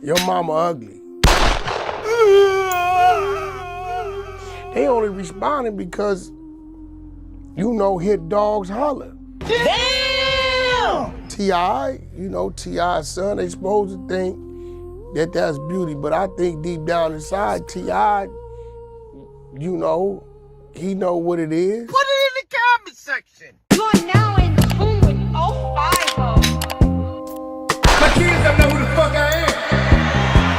Your mama ugly. They only responding because, you know, hit dogs holler. Damn! T.I., you know, T.I.'s son, they supposed to think that that's beauty, but I think deep down inside, T.I., you know, he know what it is. Put it in the comment section. You are now in tune with 050. My kids don't know who the fuck I am.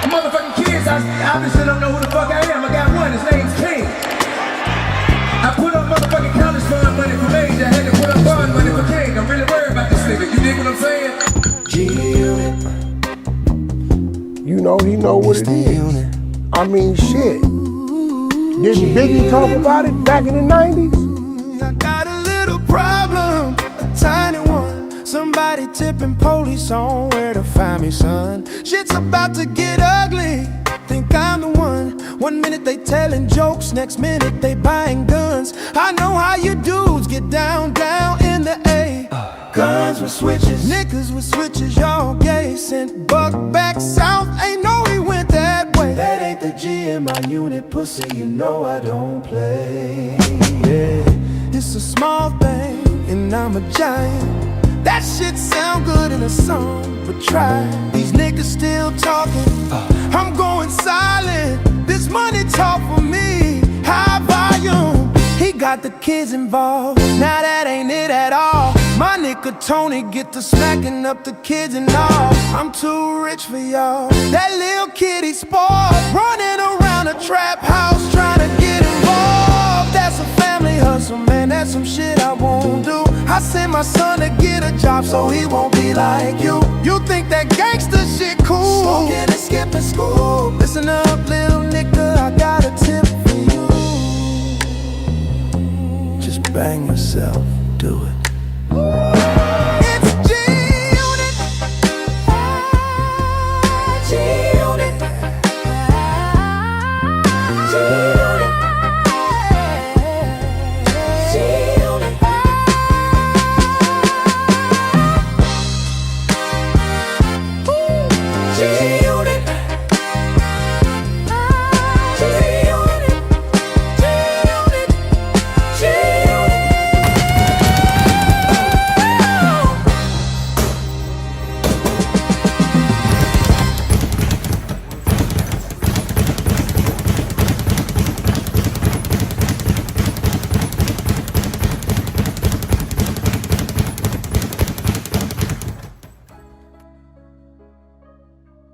The motherfucking kids obviously don't know who the fuck I am. I got one, his name's King. I put up motherfucking college fund money for Major. I had to put up bond money for King. I'm really worried about this nigga. You dig what I'm saying? G-Unit. You know, he know what it is. I mean, shit. Didn't Biggie talk about it back in the 90s? I got a little problem, a tiny one. Somebody tipping police on where to find me, son. Shit's about to get ugly. Think I'm the one. One minute they telling jokes, next minute they buying guns. I know how you dudes get down, down in the A. Guns with switches, niggas with switches, y'all gay. Sent Buck back south, ain't know he went that way. That ain't the G in my unit, pussy, you know I don't play. Yeah, it's a small thing, and I'm a giant. That shit sound good in a song, but try. These niggas still talking, I'm going silent. This money talk for me, high volume. He got the kids involved, now that ain't it at all. My nigga Tony get to smacking up the kids and all. I'm too rich for y'all. That little kid, he spoiled, running around a trap house trying to get involved. That's a family hustle, man, that's some shit I won't do. I send my son to get a job so he won't be like you. You think that gangster shit cool? Smoking and skipping school. Listen up, little nigga, I got a tip for you. Just bang yourself, do it. It's G-Unit. G-Unit. G-Unit. G-Unit. G-Unit. G-Unit. G-Unit. G-Unit.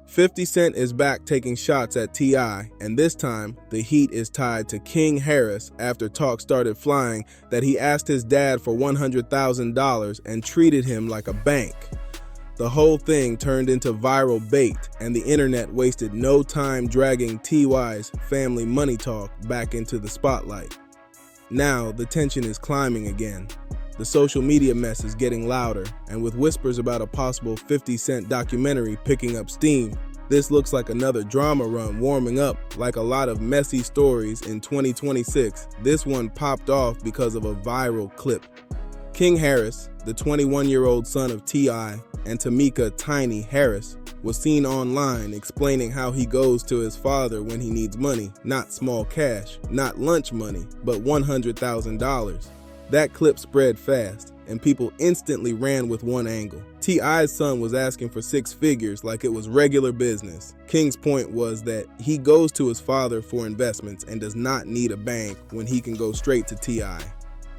50 Cent is back taking shots at T.I., and this time, the heat is tied to King Harris after talk started flying that he asked his dad for $100,000 and treated him like a bank. The whole thing turned into viral bait, and the internet wasted no time dragging T.Y.'s family money talk back into the spotlight. Now, the tension is climbing again. The social media mess is getting louder, and with whispers about a possible 50 Cent documentary picking up steam, this looks like another drama run warming up. Like a lot of messy stories in 2026, this one popped off because of a viral clip. King Harris, the 21-year-old son of T.I. and Tamika "Tiny" Harris, was seen online explaining how he goes to his father when he needs money, not small cash, not lunch money, but $100,000. That clip spread fast, and people instantly ran with one angle. T.I.'s son was asking for 6 figures like it was regular business. King's point was that he goes to his father for investments and does not need a bank when he can go straight to T.I.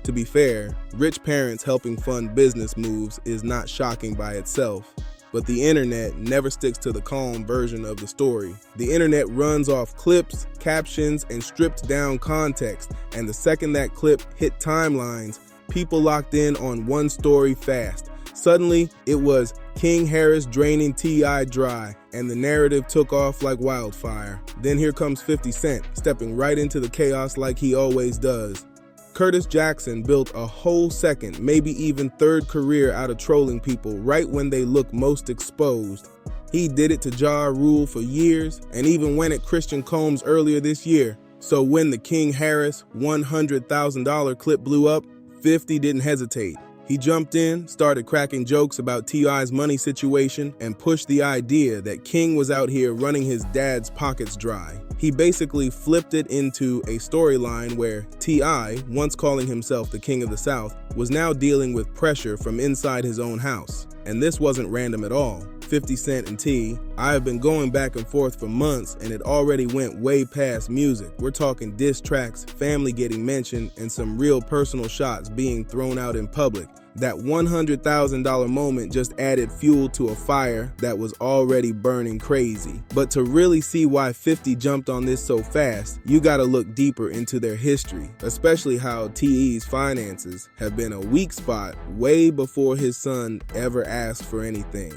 To be fair, rich parents helping fund business moves is not shocking by itself. But the internet never sticks to the calm version of the story. The internet runs off clips, captions, and stripped down context, and the second that clip hit timelines, people locked in on one story fast. Suddenly, it was King Harris draining T.I. dry, and the narrative took off like wildfire. Then here comes 50 Cent, stepping right into the chaos like he always does. Curtis Jackson built a whole second, maybe even third career out of trolling people right when they look most exposed. He did it to Ja Rule for years, and even went at Christian Combs earlier this year. So when the King Harris $100,000 clip blew up, 50 didn't hesitate. He jumped in, started cracking jokes about T.I.'s money situation, and pushed the idea that King was out here running his dad's pockets dry. He basically flipped it into a storyline where T.I., once calling himself the King of the South, was now dealing with pressure from inside his own house. And this wasn't random at all. 50 Cent and T, I have been going back and forth for months, and it already went way past music. We're talking diss tracks, family getting mentioned, and some real personal shots being thrown out in public. That $100,000 moment just added fuel to a fire that was already burning crazy. But to really see why 50 jumped on this so fast, you gotta look deeper into their history, especially how T.E.'s finances have been a weak spot way before his son ever asked for anything.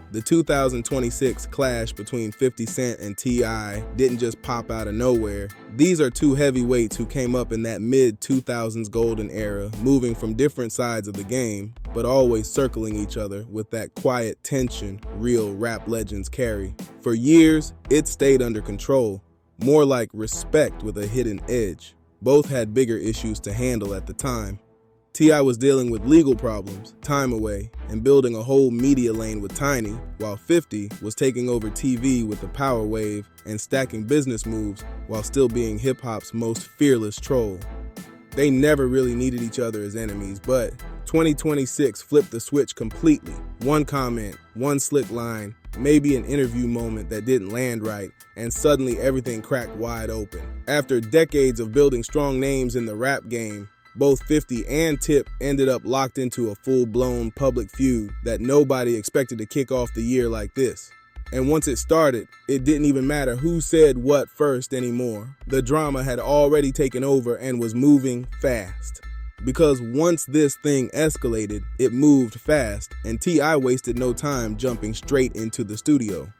The 2026 clash between 50 Cent and T.I. didn't just pop out of nowhere. These are two heavyweights who came up in that mid-2000s golden era, moving from different sides of the game, but always circling each other with that quiet tension real rap legends carry. For years, it stayed under control, more like respect with a hidden edge. Both had bigger issues to handle at the time. T.I. was dealing with legal problems, time away, and building a whole media lane with Tiny, while 50 was taking over TV with the power wave and stacking business moves while still being hip-hop's most fearless troll. They never really needed each other as enemies, but 2026 flipped the switch completely. One comment, one slick line, maybe an interview moment that didn't land right, and suddenly everything cracked wide open. After decades of building strong names in the rap game, both 50 and Tip ended up locked into a full-blown public feud that nobody expected to kick off the year like this. And once it started, it didn't even matter who said what first anymore. The drama had already taken over and was moving fast. Because once this thing escalated, it moved fast, and T.I. wasted no time jumping straight into the studio.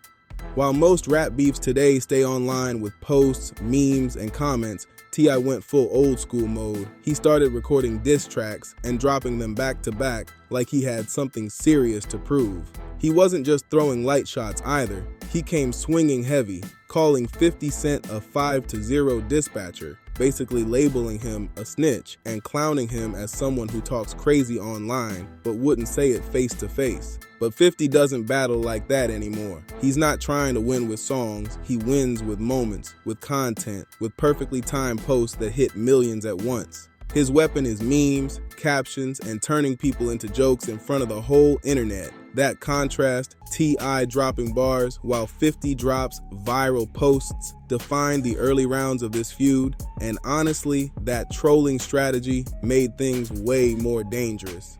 While most rap beefs today stay online with posts, memes, and comments, T.I. went full old school mode. He started recording diss tracks and dropping them back to back like he had something serious to prove. He wasn't just throwing light shots either. He came swinging heavy, calling 50 Cent a 5-0 dispatcher, basically labeling him a snitch and clowning him as someone who talks crazy online but wouldn't say it face to face. But 50 doesn't battle like that anymore. He's not trying to win with songs, he wins with moments, with content, with perfectly timed posts that hit millions at once. His weapon is memes, captions, and turning people into jokes in front of the whole internet. That contrast, T.I. dropping bars while 50 drops viral posts, defined the early rounds of this feud, and honestly, that trolling strategy made things way more dangerous.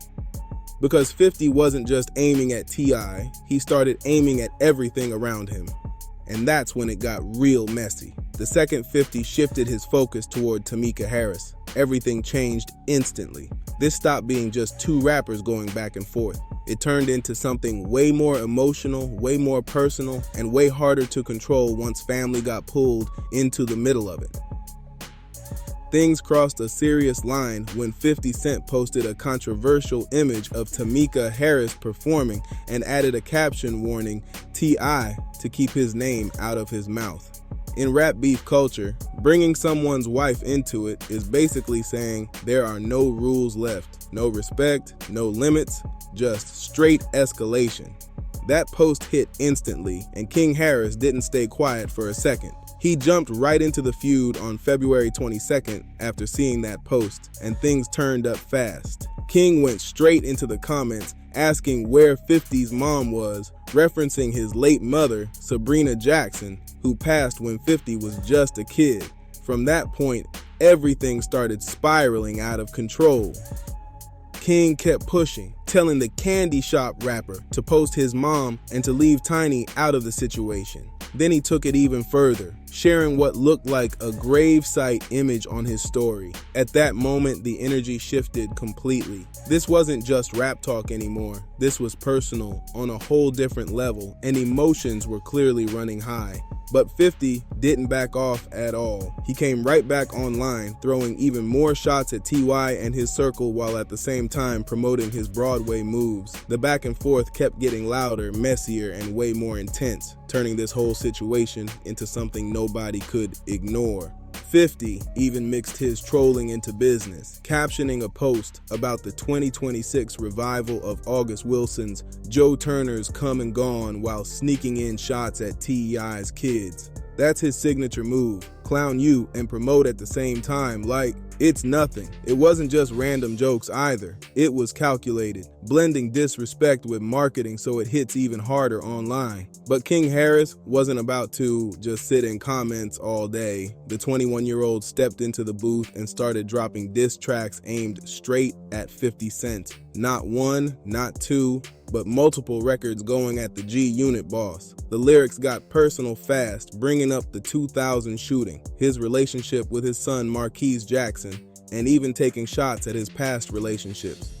Because 50 wasn't just aiming at T.I., he started aiming at everything around him. And that's when it got real messy. The second 50 shifted his focus toward Tamika Harris, everything changed instantly. This stopped being just two rappers going back and forth. It turned into something way more emotional, way more personal, and way harder to control once family got pulled into the middle of it. Things crossed a serious line when 50 Cent posted a controversial image of Tamika Harris performing and added a caption warning T.I. to keep his name out of his mouth. In rap beef culture, bringing someone's wife into it is basically saying there are no rules left, no respect, no limits, just straight escalation. That post hit instantly, and King Harris didn't stay quiet for a second. He jumped right into the feud on February 22nd after seeing that post, and things turned up fast. King went straight into the comments asking where 50's mom was, referencing his late mother, Sabrina Jackson, who passed when 50 was just a kid. From that point, everything started spiraling out of control. King kept pushing, telling the Candy Shop rapper to post his mom and to leave Tiny out of the situation. Then he took it even further, sharing what looked like a gravesite image on his story. At that moment, the energy shifted completely. This wasn't just rap talk anymore. This was personal, on a whole different level, and emotions were clearly running high. But 50 didn't back off at all. He came right back online, throwing even more shots at T.Y. and his circle while at the same time promoting his Broadway moves. The back and forth kept getting louder, messier, and way more intense, turning this whole situation into something nobody could ignore. 50 even mixed his trolling into business, captioning a post about the 2026 revival of August Wilson's Joe Turner's Come and Gone while sneaking in shots at T.I.'s kids. That's his signature move. Clown you and promote at the same time like it's nothing. It wasn't just random jokes either. It was calculated, blending disrespect with marketing so it hits even harder online. But King Harris wasn't about to just sit in comments all day. The 21-year-old stepped into the booth and started dropping diss tracks aimed straight at 50 Cent. Not one, not two, but multiple records going at the G-Unit boss. The lyrics got personal fast, bringing up the 2000 shooting, his relationship with his son Marquise Jackson, and even taking shots at his past relationships.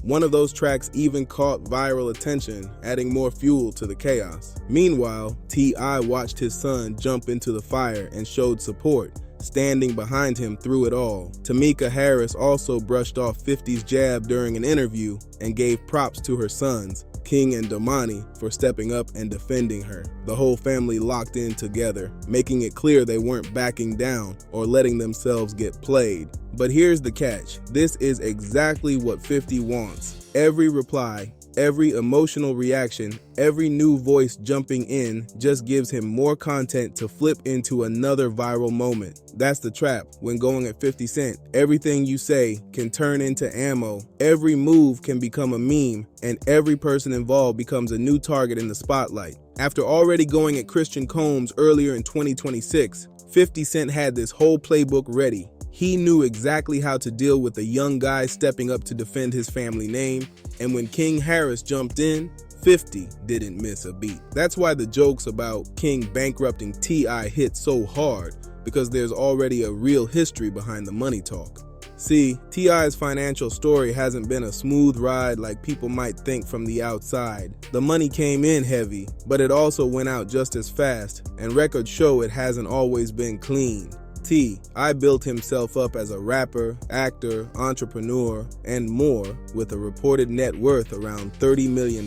One of those tracks even caught viral attention, adding more fuel to the chaos. Meanwhile, T.I. watched his son jump into the fire and showed support, standing behind him through it all. Tamika Harris also brushed off 50's jab during an interview and gave props to her sons, King and Damani, for stepping up and defending her. The whole family locked in together, making it clear they weren't backing down or letting themselves get played. But here's the catch. This is exactly what 50 wants. Every reply, every emotional reaction, every new voice jumping in just gives him more content to flip into another viral moment. That's the trap when going at 50 Cent. Everything you say can turn into ammo, every move can become a meme, and every person involved becomes a new target in the spotlight. After already going at Christian Combs earlier in 2026, 50 Cent had this whole playbook ready. He knew exactly how to deal with a young guy stepping up to defend his family name, and when King Harris jumped in, 50 didn't miss a beat. That's why the jokes about King bankrupting T.I. hit so hard, because there's already a real history behind the money talk. See, T.I.'s financial story hasn't been a smooth ride like people might think from the outside. The money came in heavy, but it also went out just as fast, and records show it hasn't always been clean. T.I. built himself up as a rapper, actor, entrepreneur, and more with a reported net worth around $30 million.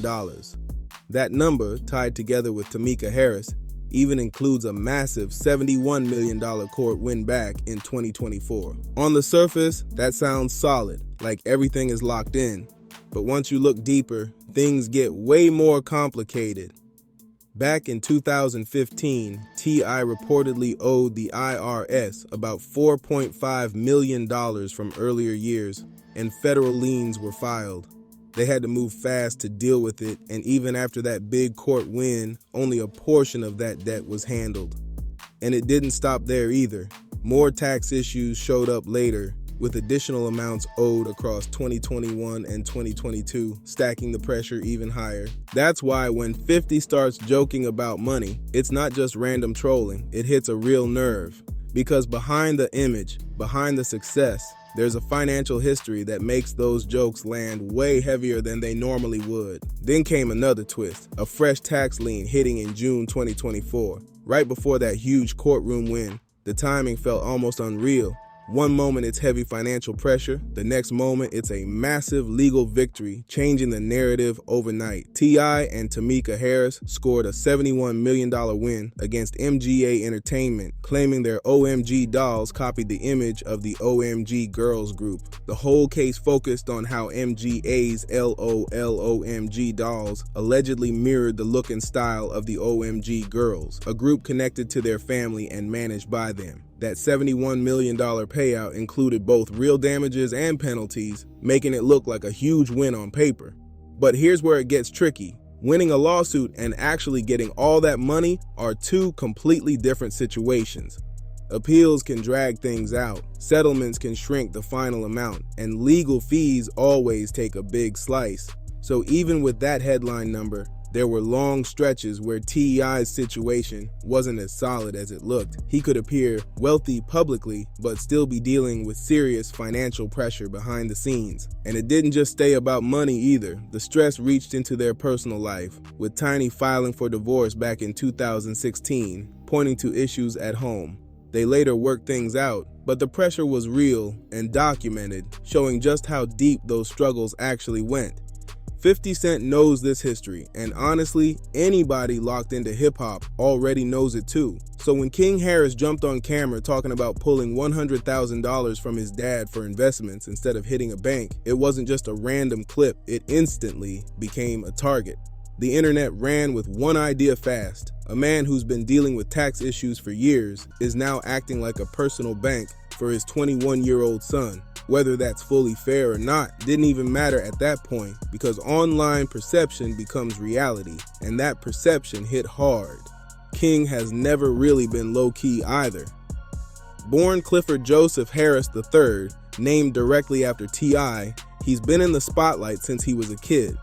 That number, tied together with Tamika Harris, even includes a massive $71 million court win back in 2024. On the surface, that sounds solid, like everything is locked in. But once you look deeper, things get way more complicated. Back in 2015, T.I. reportedly owed the IRS about $4.5 million from earlier years, and federal liens were filed. They had to move fast to deal with it, and even after that big court win, only a portion of that debt was handled. And it didn't stop there either. More tax issues showed up later, with additional amounts owed across 2021 and 2022, stacking the pressure even higher. That's why when 50 starts joking about money, it's not just random trolling, it hits a real nerve. Because behind the image, behind the success, there's a financial history that makes those jokes land way heavier than they normally would. Then came another twist, a fresh tax lien hitting in June 2024. Right before that huge courtroom win, the timing felt almost unreal. One moment it's heavy financial pressure, the next moment it's a massive legal victory, changing the narrative overnight. T.I. and Tamika Harris scored a $71 million win against MGA Entertainment, claiming their OMG dolls copied the image of the OMG Girls group. The whole case focused on how MGA's LOLOMG dolls allegedly mirrored the look and style of the OMG Girls, a group connected to their family and managed by them. That $71 million payout included both real damages and penalties, making it look like a huge win on paper. But here's where it gets tricky. Winning a lawsuit and actually getting all that money are two completely different situations. Appeals can drag things out, settlements can shrink the final amount, and legal fees always take a big slice. So even with that headline number, there were long stretches where T.I.'s situation wasn't as solid as it looked. He could appear wealthy publicly, but still be dealing with serious financial pressure behind the scenes. And it didn't just stay about money either. The stress reached into their personal life, with Tiny filing for divorce back in 2016, pointing to issues at home. They later worked things out, but the pressure was real and documented, showing just how deep those struggles actually went. 50 Cent knows this history, and honestly, anybody locked into hip-hop already knows it too. So when King Harris jumped on camera talking about pulling $100,000 from his dad for investments instead of hitting a bank, it wasn't just a random clip, it instantly became a target. The internet ran with one idea fast. A man who's been dealing with tax issues for years is now acting like a personal bank for his 21-year-old son. Whether that's fully fair or not didn't even matter at that point, because online perception becomes reality, and that perception hit hard. King has never really been low-key either. Born Clifford Joseph Harris III, named directly after T.I., he's been in the spotlight since he was a kid.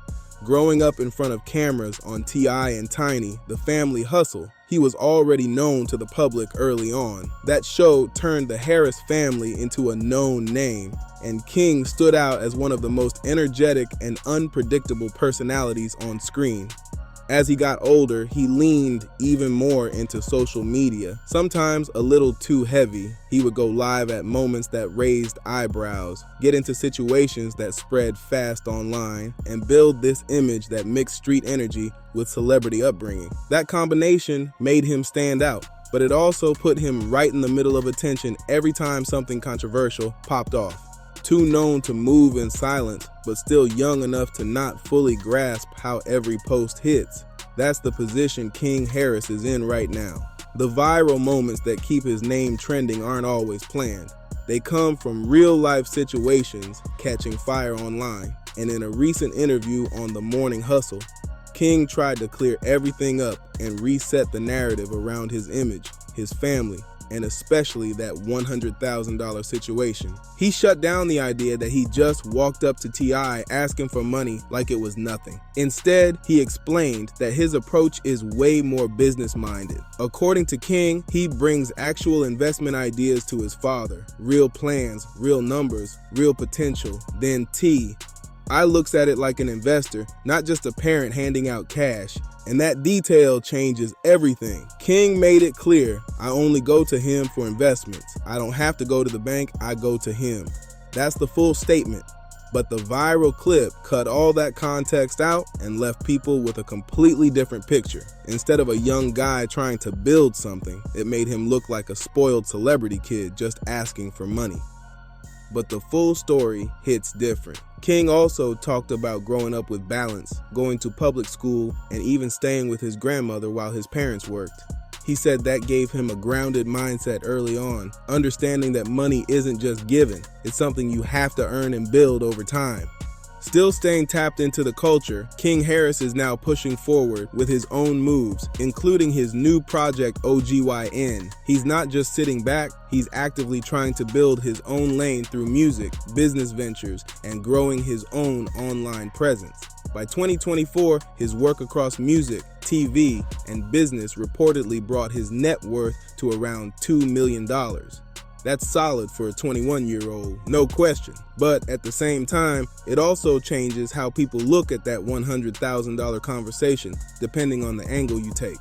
Growing up in front of cameras on T.I. and Tiny, The Family Hustle, he was already known to the public early on. That show turned the Harris family into a known name, and King stood out as one of the most energetic and unpredictable personalities on screen. As he got older, he leaned even more into social media, sometimes a little too heavy. He would go live at moments that raised eyebrows, get into situations that spread fast online, and build this image that mixed street energy with celebrity upbringing. That combination made him stand out, but it also put him right in the middle of attention every time something controversial popped off. Too known to move in silence, but still young enough to not fully grasp how every post hits. That's the position King Harris is in right now. The viral moments that keep his name trending aren't always planned. They come from real-life situations catching fire online. And in a recent interview on The Morning Hustle, King tried to clear everything up and reset the narrative around his image, his family, and especially that $100,000 situation. He shut down the idea that he just walked up to T.I. asking for money like it was nothing. Instead, he explained that his approach is way more business-minded. According to King, he brings actual investment ideas to his father, real plans, real numbers, real potential. Then I looks at it like an investor, not just a parent handing out cash. And that detail changes everything. King made it clear, I only go to him for investments. I don't have to go to the bank, I go to him. That's the full statement. But the viral clip cut all that context out and left people with a completely different picture. Instead of a young guy trying to build something, it made him look like a spoiled celebrity kid just asking for money. But the full story hits different. King also talked about growing up with balance, going to public school, and even staying with his grandmother while his parents worked. He said that gave him a grounded mindset early on, understanding that money isn't just given, it's something you have to earn and build over time. Still staying tapped into the culture, King Harris is now pushing forward with his own moves, including his new project OGYN. He's not just sitting back, he's actively trying to build his own lane through music, business ventures, and growing his own online presence. By 2024, his work across music, TV, and business reportedly brought his net worth to around $2 million. That's solid for a 21-year-old, no question. But at the same time, it also changes how people look at that $100,000 conversation, depending on the angle you take.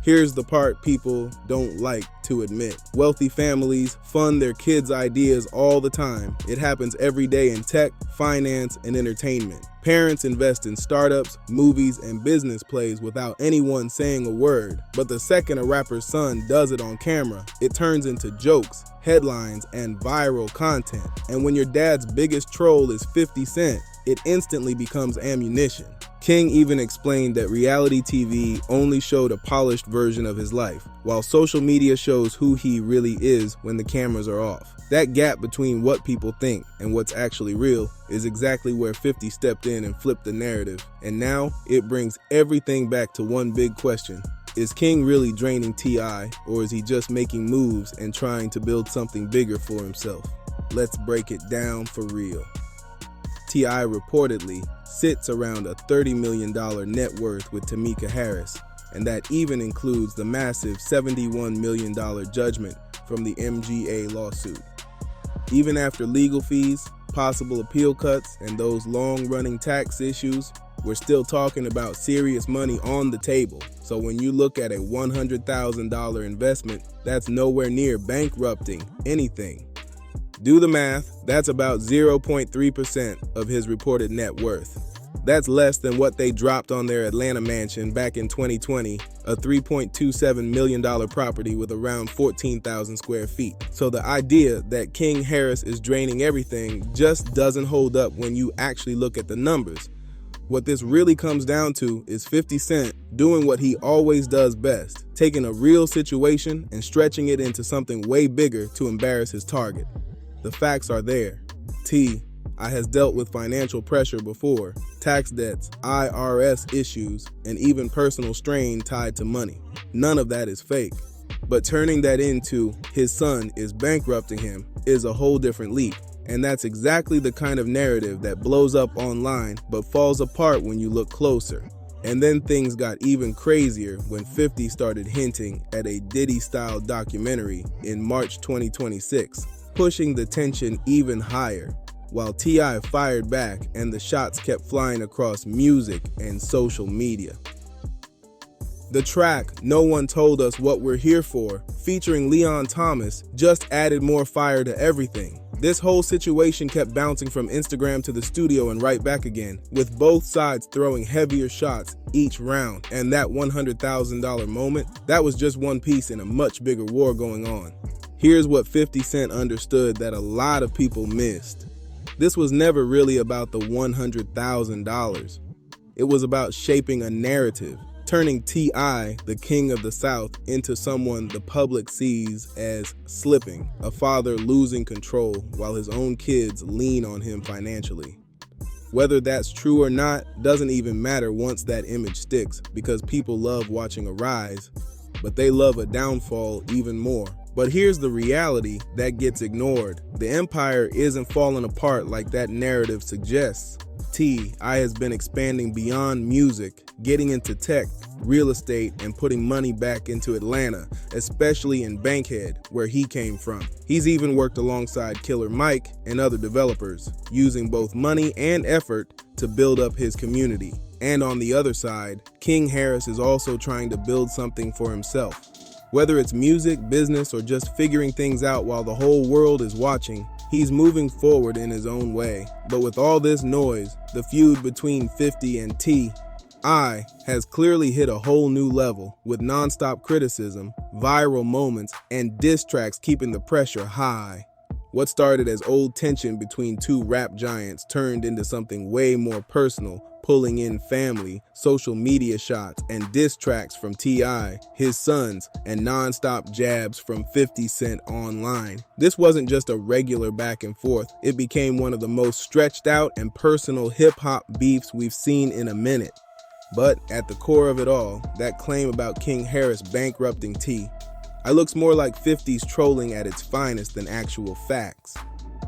Here's the part people don't like to admit. Wealthy families fund their kids' ideas all the time. It happens every day in tech, finance, and entertainment. Parents invest in startups, movies, and business plays without anyone saying a word. But the second a rapper's son does it on camera, it turns into jokes, headlines, and viral content. And when your dad's biggest troll is 50 Cent, it instantly becomes ammunition. King even explained that reality TV only showed a polished version of his life, while social media shows who he really is when the cameras are off. That gap between what people think and what's actually real is exactly where 50 stepped in and flipped the narrative. And now it brings everything back to one big question. Is King really draining T.I., or is he just making moves and trying to build something bigger for himself? Let's break it down for real. T.I. reportedly sits around a $30 million net worth with Tamika Harris, and that even includes the massive $71 million judgment from the MGA lawsuit. Even after legal fees, possible appeal cuts, and those long-running tax issues, we're still talking about serious money on the table. So when you look at a $100,000 investment, that's nowhere near bankrupting anything. Do the math, that's about 0.3% of his reported net worth. That's less than what they dropped on their Atlanta mansion back in 2020, a $3.27 million property with around 14,000 square feet. So the idea that King Harris is draining everything just doesn't hold up when you actually look at the numbers. What this really comes down to is 50 Cent doing what he always does best, taking a real situation and stretching it into something way bigger to embarrass his target. The facts are there. I has dealt with financial pressure before, tax debts, IRS issues, and even personal strain tied to money. None of that is fake. But turning that into his son is bankrupting him is a whole different leap. And that's exactly the kind of narrative that blows up online but falls apart when you look closer. And then things got even crazier when 50 started hinting at a Diddy-style documentary in March 2026, pushing the tension even higher, while T.I. fired back and the shots kept flying across music and social media. The track "No One Told Us What We're Here For," featuring Leon Thomas, just added more fire to everything. This whole situation kept bouncing from Instagram to the studio and right back again, with both sides throwing heavier shots each round. And that $100,000 moment, that was just one piece in a much bigger war going on. Here's what 50 Cent understood that a lot of people missed. This was never really about the $100,000. It was about shaping a narrative, turning T.I., the king of the South, into someone the public sees as slipping, a father losing control while his own kids lean on him financially. Whether that's true or not doesn't even matter once that image sticks, because people love watching a rise, but they love a downfall even more. But here's the reality that gets ignored. The empire isn't falling apart like that narrative suggests. T.I. has been expanding beyond music, getting into tech, real estate, and putting money back into Atlanta, especially in Bankhead, where he came from. He's even worked alongside Killer Mike and other developers, using both money and effort to build up his community. And on the other side, King Harris is also trying to build something for himself. Whether it's music, business, or just figuring things out while the whole world is watching, he's moving forward in his own way. But with all this noise, the feud between 50 and T.I. has clearly hit a whole new level, with non-stop criticism, viral moments, and diss tracks keeping the pressure high. What started as old tension between two rap giants turned into something way more personal, pulling in family, social media shots, and diss tracks from T.I., his sons, and non-stop jabs from 50 Cent online. This wasn't just a regular back and forth, it became one of the most stretched out and personal hip-hop beefs we've seen in a minute. But at the core of it all, that claim about King Harris bankrupting T.I. looks more like 50's trolling at its finest than actual facts.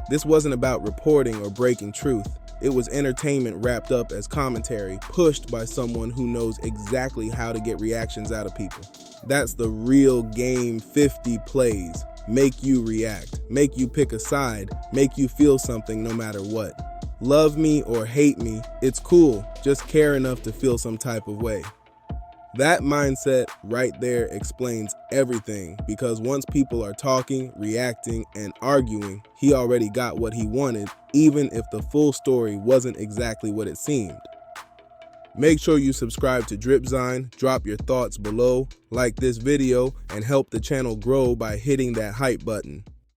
This wasn't about reporting or breaking truth. It was entertainment wrapped up as commentary, pushed by someone who knows exactly how to get reactions out of people. That's the real game 50 plays. Make you react, make you pick a side, make you feel something no matter what. Love me or hate me, it's cool, just care enough to feel some type of way. That mindset right there explains everything, because once people are talking, reacting, and arguing, he already got what he wanted, even if the full story wasn't exactly what it seemed. Make sure you subscribe to Dripzine, drop your thoughts below, like this video, and help the channel grow by hitting that hype button.